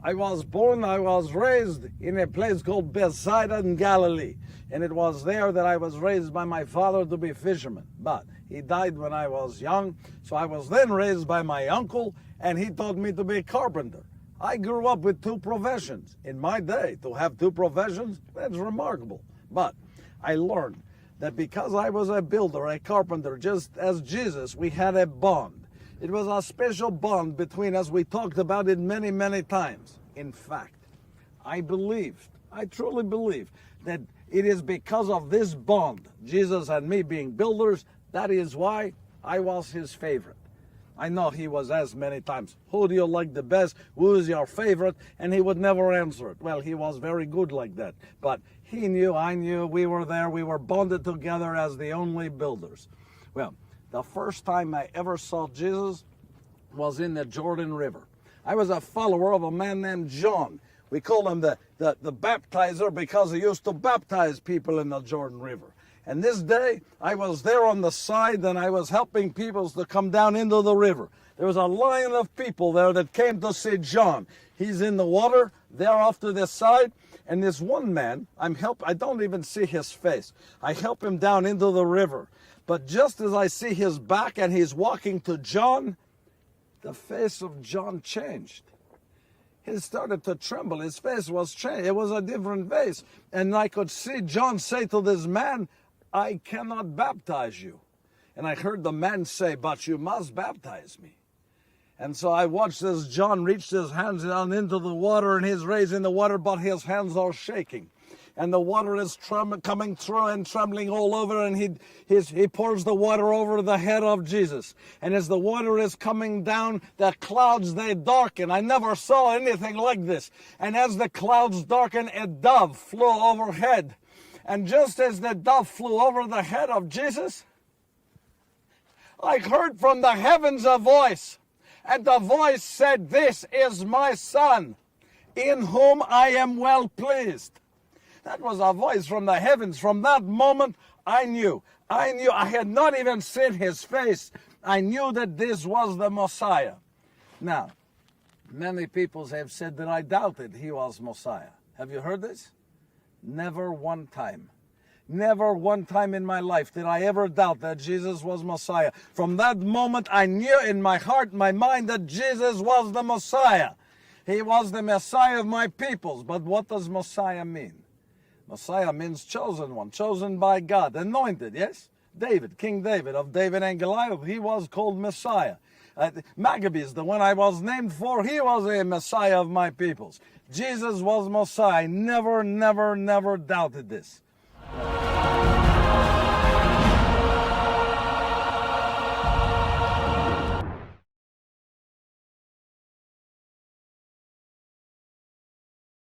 I was raised in a place called Bethsaida in Galilee. And it was there that I was raised by my father to be a fisherman. But he died when I was young, so I was then raised by my uncle, and he taught me to be a carpenter. I grew up with 2 professions. In my day, to have 2 professions, that's remarkable. But I learned that because I was a builder, a carpenter, just as Jesus, we had a bond. It was a special bond between us. We talked about it many, many times. In fact, I truly believe that it is because of this bond, Jesus and me being builders, that is why I was his favorite. I know he was asked many times, who do you like the best? Who is your favorite? And he would never answer it. Well, he was very good like that. But he knew, I knew, we were there, we were bonded together as the only builders. Well, the first time I ever saw Jesus was in the Jordan River. I was a follower of a man named John. We call him the baptizer because he used to baptize people in the Jordan River. And this day, I was there on the side and I was helping people to come down into the river. There was a line of people there that came to see John. He's in the water, there off to this side, and this one man, I don't even see his face. I help him down into the river. But just as I see his back and he's walking to John, the face of John changed. He started to tremble. His face was changed. It was a different face. And I could see John say to this man, I cannot baptize you. And I heard the man say, but you must baptize me. And so I watched as John reached his hands down into the water, and he's raising the water, but his hands are shaking. And the water is coming through and trembling all over, and he pours the water over the head of Jesus. And as the water is coming down, the clouds, they darken. I never saw anything like this. And as the clouds darkened, a dove flew overhead. And just as the dove flew over the head of Jesus, I heard from the heavens a voice. And the voice said, this is my son, in whom I am well pleased. That was a voice from the heavens. From that moment, I knew. I had not even seen his face. I knew that this was the Messiah. Now, many people have said that I doubted he was Messiah. Have you heard this? Never one time. Never one time in my life did I ever doubt that Jesus was Messiah. From that moment, I knew in my heart, my mind, that Jesus was the Messiah. He was the Messiah of my peoples. But what does Messiah mean? Messiah means chosen one, chosen by God, anointed, yes? David, King David, of David and Goliath, he was called Messiah. Maccabees, the one I was named for, he was a Messiah of my peoples. Jesus was Messiah. I never doubted this.